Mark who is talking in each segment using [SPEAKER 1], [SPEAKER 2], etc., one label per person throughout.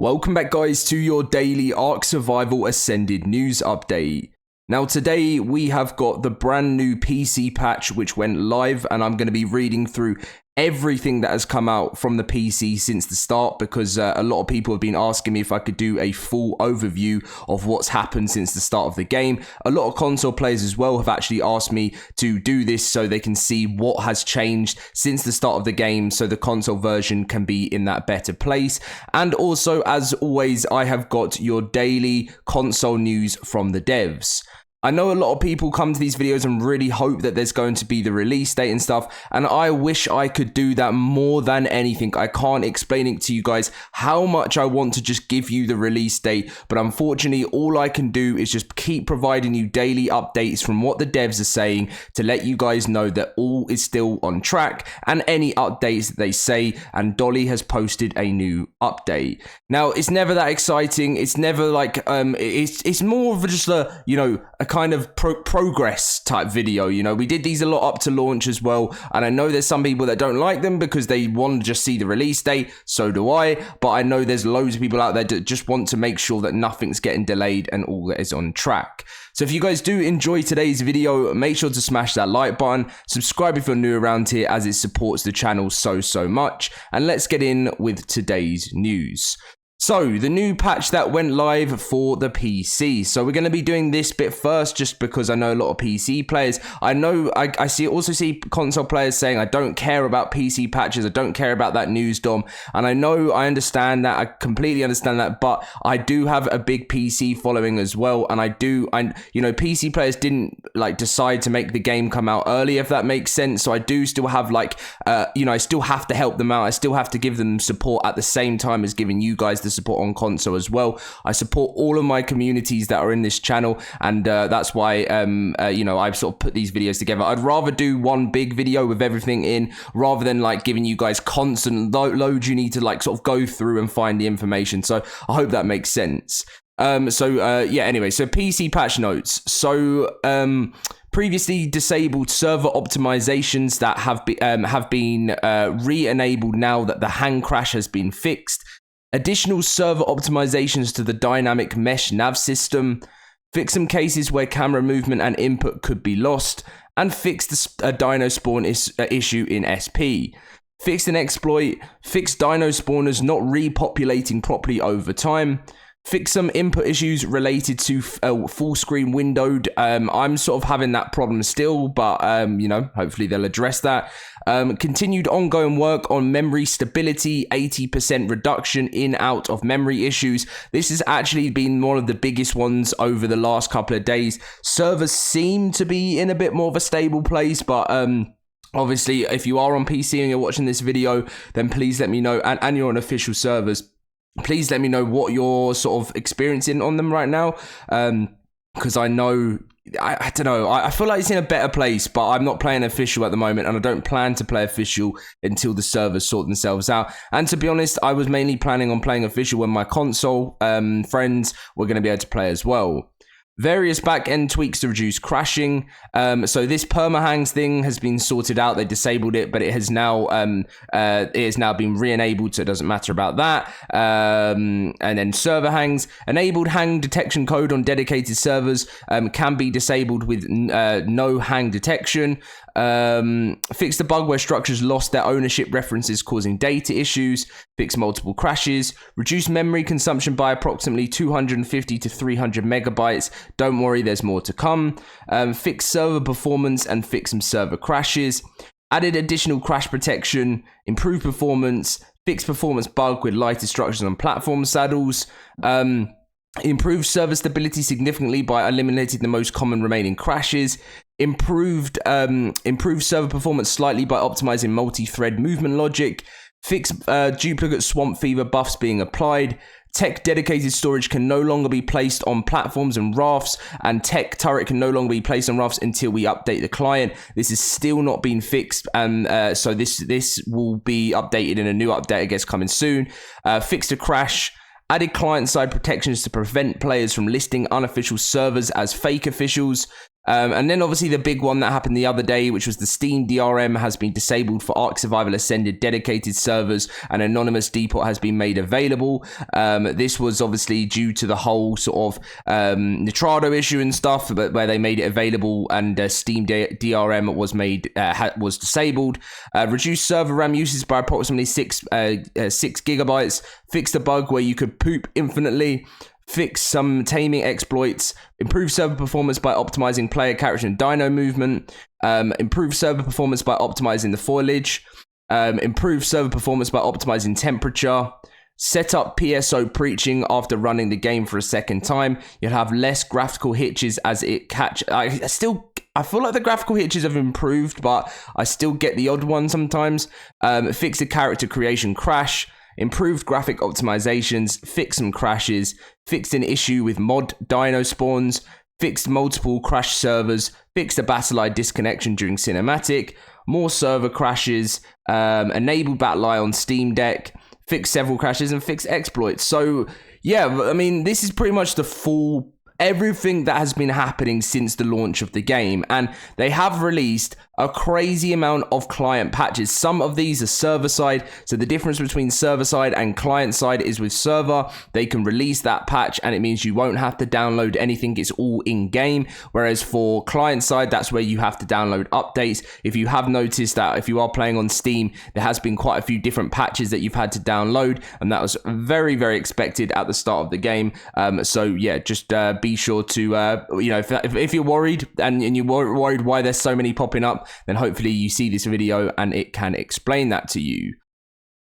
[SPEAKER 1] Welcome back, guys, to your daily ARK Survival Ascended news update. Now today we have got the brand new PC patch which went live, and I'm going to be reading through everything that has come out from the PC since the start, because a lot of people have been asking me if I could do a full overview of what's happened since the start of the game. A lot of console players as well have actually asked me to do this so they can see what has changed since the start of the game, so the console version can be in that better place. And also, as always, I have got your daily console news from the devs. I know a lot of people come to these videos and really hope that there's going to be the release date and stuff, and I wish I could do that more than anything. I can't explain it to you guys how much I want to just give you the release date, but unfortunately all I can do is just keep providing you daily updates from what the devs are saying to let you guys know that all is still on track, and any updates that they say. And Dolly has posted a new update. Now, it's never that exciting. It's never like it's more of just a, you know, a kind of progress type video. You know, we did these a lot up to launch as well, and I know there's some people that don't like them because they want to just see the release date. So do I, but I know there's loads of people out there that just want to make sure that nothing's getting delayed and all that is on track. So if you guys do enjoy today's video, make sure to smash that like button, subscribe if you're new around here, as it supports the channel so much, and let's get in with today's news. So, the new patch that went live for the PC. So, we're going to be doing this bit first just because I know a lot of PC players. I know I also see console players saying, I don't care about PC patches, I don't care about that news, Dom. And I understand that, I completely understand that, but I do have a big PC following as well. And you know, PC players didn't like decide to make the game come out early, if that makes sense. So, I do still have you know, I still have to help them out. I still have to give them support at the same time as giving you guys the support on console as well. I support all of my communities that are in this channel, and that's why you know, I've sort of put these videos together. I'd rather do one big video with everything in, rather than like giving you guys constant loads you need to like sort of go through and find the information. So I hope that makes sense. Yeah, anyway, so PC patch notes. So previously disabled server optimizations that have been re-enabled now that the hang crash has been fixed. Additional server optimizations to the dynamic mesh nav system. Fix some cases where camera movement and input could be lost. And fix the dino spawn issue in SP. Fixed an exploit. Fixed dino spawners not repopulating properly over time. Fix some input issues related to full screen windowed. I'm sort of having that problem still, but you know, hopefully they'll address that. Continued ongoing work on memory stability, 80% reduction in out of memory issues. This has actually been one of the biggest ones over the last couple of days. Servers seem to be in a bit more of a stable place, but obviously if you are on PC and you're watching this video, then please let me know, and you're on official servers, please let me know what you're sort of experiencing on them right now, because I know, I don't know, I feel like it's in a better place, but I'm not playing official at the moment, and I don't plan to play official until the servers sort themselves out. And to be honest, I was mainly planning on playing official when my console friends were going to be able to play as well. Various back-end tweaks to reduce crashing. So this permahangs thing has been sorted out. They disabled it, but it has now been re-enabled, so it doesn't matter about that. And then server hangs. Enabled hang detection code on dedicated servers can be disabled with no hang detection. Fix the bug where structures lost their ownership references, causing data issues. Fix multiple crashes. Reduce memory consumption by approximately 250 to 300 megabytes. Don't worry, there's more to come. Fix server performance and fix some server crashes. Added additional crash protection. Improved performance. Fixed performance bug with lighter structures on platform saddles. Improved server stability significantly by eliminating the most common remaining crashes. Improved server performance slightly by optimizing multi-thread movement logic. Fix duplicate swamp fever buffs being applied. Tech dedicated storage can no longer be placed on platforms and rafts, and tech turret can no longer be placed on rafts until we update the client. This is still not been fixed, and so this will be updated in a new update, I guess, coming soon. Fixed a crash. Added client-side protections to prevent players from listing unofficial servers as fake officials. And then obviously the big one that happened the other day, which was the Steam DRM has been disabled for ARK Survival Ascended dedicated servers, and anonymous depot has been made available. This was obviously due to the whole sort of Nitrado issue and stuff, but where they made it available, and Steam DRM was disabled. Reduced server RAM usage by approximately 6 gigabytes. Fixed a bug where you could poop infinitely. Fix some taming exploits, improve server performance by optimizing player character and dino movement, improve server performance by optimizing the foliage, improve server performance by optimizing temperature, set up PSO preaching after running the game for a second time. You'll have less graphical hitches as it I feel like the graphical hitches have improved, but I still get the odd one sometimes. Fix the character creation crash. Improved graphic optimizations, fixed some crashes, fixed an issue with mod dino spawns, fixed multiple crash servers, fixed a battle eye disconnection during cinematic, more server crashes, enabled battle eye on Steam Deck, fixed several crashes, and fixed exploits. So yeah, I mean, this is pretty much the full everything that has been happening since the launch of the game, and they have released a crazy amount of client patches. Some of these are server side, so the difference between server side and client side is with server, they can release that patch and it means you won't have to download anything, it's all in game, whereas for client side, that's where you have to download updates. If you have noticed that if you are playing on Steam, there has been quite a few different patches that you've had to download, and that was very, very expected at the start of the game. So yeah, just be sure to if you're worried and you're worried why there's so many popping up, then hopefully you see this video and it can explain that to you.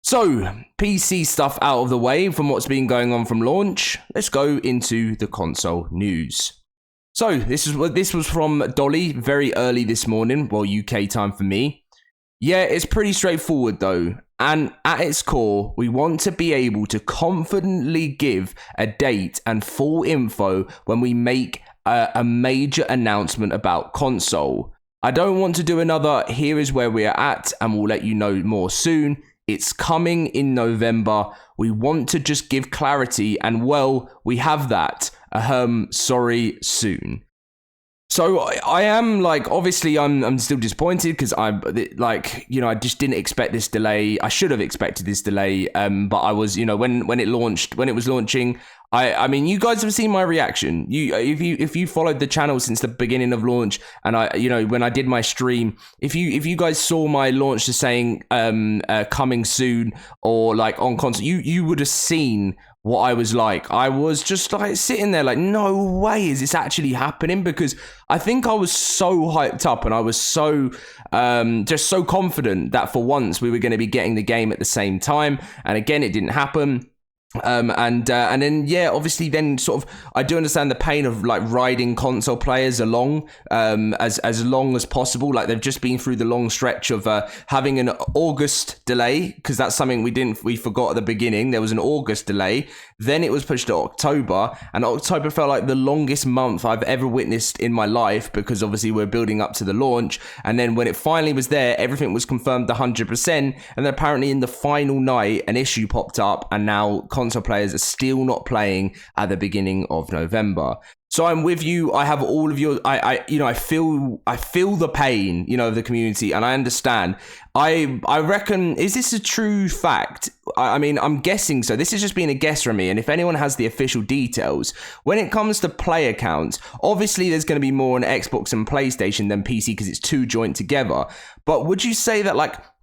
[SPEAKER 1] So, PC stuff out of the way from what's been going on from launch, let's go into the console news. So, this was from Dolly very early this morning, well, UK time for me. Yeah, it's pretty straightforward though, and at its core, we want to be able to confidently give a date and full info when we make a major announcement about console. I don't want to do another, here is where we are at, and we'll let you know more soon. It's coming in November. We want to just give clarity, and well, we have that. Sorry, soon. So I am obviously I'm still disappointed because I just didn't expect this delay. I should have expected this delay. But I was, when it was launching, I mean, you guys have seen my reaction. If you followed the channel since the beginning of launch, and when I did my stream, if you guys saw my launch just saying coming soon or on console, you would have seen what I was like. I was just sitting there no way is this actually happening, because I think I was so hyped up and I was so just so confident that for once we were going to be getting the game at the same time, and again it didn't happen. And then yeah, obviously then sort of I do understand the pain of riding console players along as long as possible. They've just been through the long stretch of having an August delay, because that's something we forgot at the beginning. There was an August delay, then it was pushed to October, and October felt like the longest month I've ever witnessed in my life, because obviously we're building up to the launch, and then when it finally was there, everything was confirmed 100%, and then apparently in the final night an issue popped up, and now console players are still not playing at the beginning of November. So I'm with you. I have all of your, I feel the pain, of the community, and I understand. I reckon, is this a true fact? I mean, I'm guessing so. This is just being a guess from me. And if anyone has the official details, when it comes to player counts, obviously there's going to be more on Xbox and PlayStation than PC because it's two joined together. But would you say that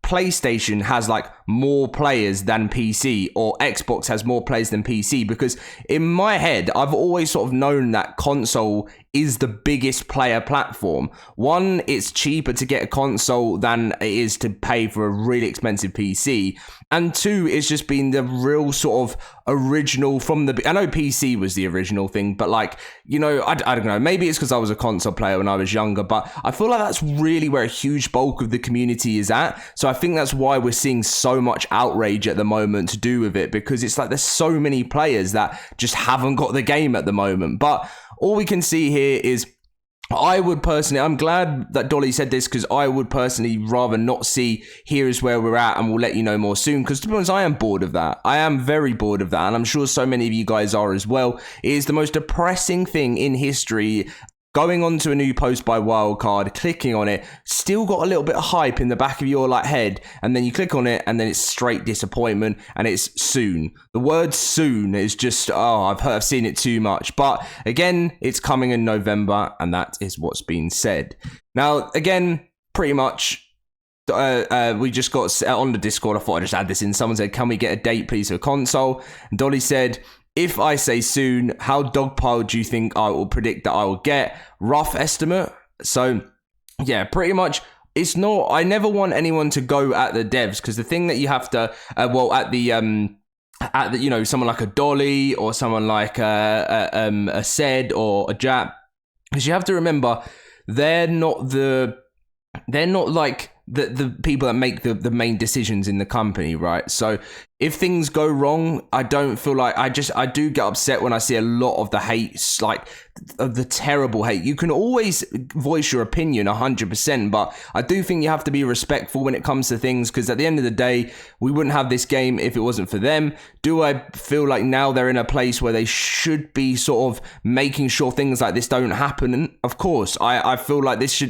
[SPEAKER 1] PlayStation has more players than PC, or Xbox has more players than PC? Because in my head, I've always sort of known that console is the biggest player platform. One, it's cheaper to get a console than it is to pay for a really expensive PC. And two, it's just been the real sort of original from the... I know PC was the original thing, but I don't know. Maybe it's because I was a console player when I was younger, but I feel like that's really where a huge bulk of the community is at. So I think that's why we're seeing so much outrage at the moment to do with it, because it's there's so many players that just haven't got the game at the moment. But all we can see here is, I would personally, I'm glad that Dolly said this, because I would personally rather not see here is where we're at and we'll let you know more soon, because to be honest, I am bored of that. I am very bored of that, and I'm sure so many of you guys are as well. It is the most depressing thing in history going on to a new post by Wildcard, clicking on it, still got a little bit of hype in the back of your like head, and then you click on it and then it's straight disappointment, and it's soon. The word soon is just, I've seen it too much. But again, it's coming in November, and that is what's been said. Now, again, pretty much we just got on the Discord. I thought I'd just add this in. Someone said, can we get a date please for console? And Dolly said, if I say soon, how dogpiled do you think I will predict that I will get? Rough estimate. So yeah, pretty much. It's not, I never want anyone to go at the devs, because the thing that you have to at the you know, someone like a Dolly or someone like a Sed or a Jap, because you have to remember they're not like the people that make the main decisions in the company, right? So if things go wrong, I don't feel like, I do get upset when I see a lot of the hate, like of the terrible hate. You can always voice your opinion 100%, but I do think you have to be respectful when it comes to things, because at the end of the day, we wouldn't have this game if it wasn't for them. Do I feel like now they're in a place where they should be sort of making sure things like this don't happen? And of course, I feel like this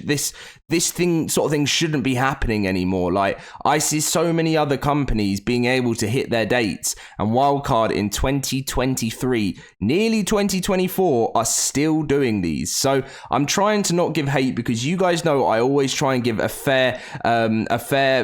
[SPEAKER 1] thing shouldn't be happening anymore. Like, I see so many other companies being able to hit their dates, and Wildcard in 2023, nearly 2024, are still doing these. So I'm trying to not give hate, because you guys know I always try and give a fair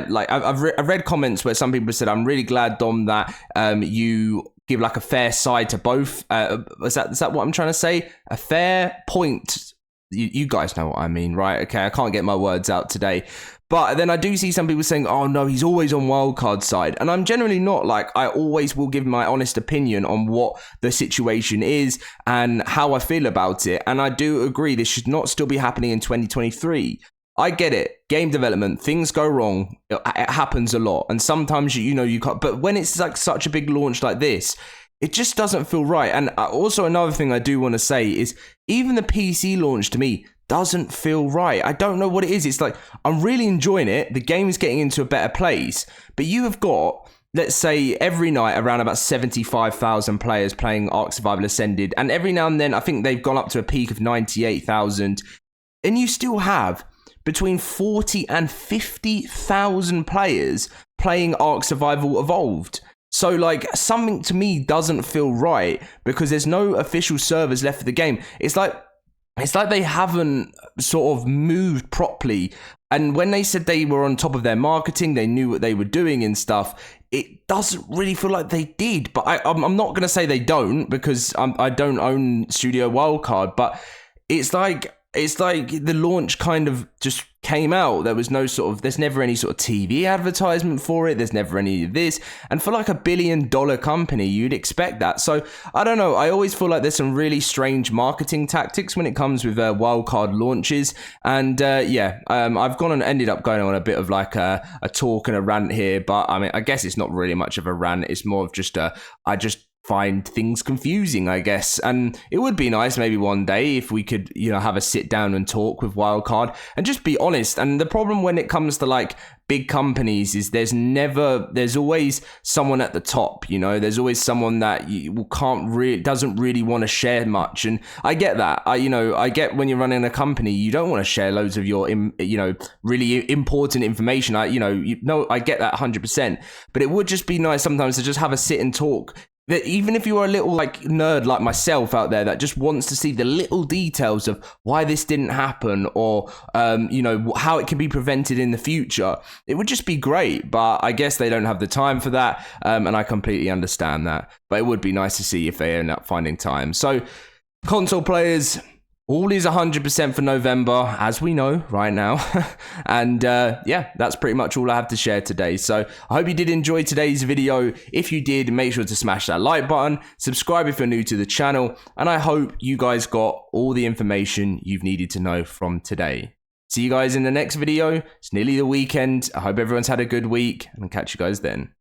[SPEAKER 1] like, I've read comments where some people said, I'm really glad, Dom, that you give like a fair side to both. Is that what I'm trying to say? A fair point. You guys know what I mean, right? Okay, I can't get my words out today. But then I do see some people saying, oh no, he's always on Wildcard side. And I'm generally not. Like, I always will give my honest opinion on what the situation is and how I feel about it. And I do agree this should not still be happening in 2023. I get it. Game development, things go wrong. It happens a lot. And sometimes, you can't. But when it's like such a big launch like this, it just doesn't feel right. And also another thing I do want to say is, even the PC launch to me doesn't feel right. I don't know what it is. It's like, I'm really enjoying it. The game is getting into a better place. But you have got, let's say, every night around about 75,000 players playing ARK Survival Ascended. And every now and then, I think they've gone up to a peak of 98,000. And you still have between 40 and 50,000 players playing ARK Survival Evolved. So, like, something to me doesn't feel right, because there's no official servers left for the game. It's like they haven't sort of moved properly. And when they said they were on top of their marketing, they knew what they were doing and stuff, it doesn't really feel like they did. But I'm not going to say they don't, because I don't own Studio Wildcard, but it's like the launch kind of just came out. There's never any sort of TV advertisement for it. There's never any of this. And for like $1 billion company, you'd expect that. So I don't know. I always feel like there's some really strange marketing tactics when it comes with Wildcard launches. And I've ended up going on a bit of like a talk and a rant here. But I mean, I guess it's not really much of a rant. It's more of just I just find things confusing, I guess. And it would be nice maybe one day if we could, have a sit down and talk with Wildcard and just be honest. And the problem when it comes to like big companies is there's always someone at the top, there's always someone that doesn't really want to share much. And I get that. I get when you're running a company, you don't want to share loads of your, really important information. I get that 100%, but it would just be nice sometimes to just have a sit and talk. That even if you're a little like nerd like myself out there that just wants to see the little details of why this didn't happen, or how it can be prevented in the future, it would just be great. But I guess they don't have the time for that, and I completely understand that. But it would be nice to see if they end up finding time. So console players, all is 100% for November, as we know right now. And that's pretty much all I have to share today. So I hope you did enjoy today's video. If you did, make sure to smash that like button, subscribe if you're new to the channel, and I hope you guys got all the information you've needed to know from today. See you guys in the next video. It's nearly the weekend. I hope everyone's had a good week, and I'll catch you guys then.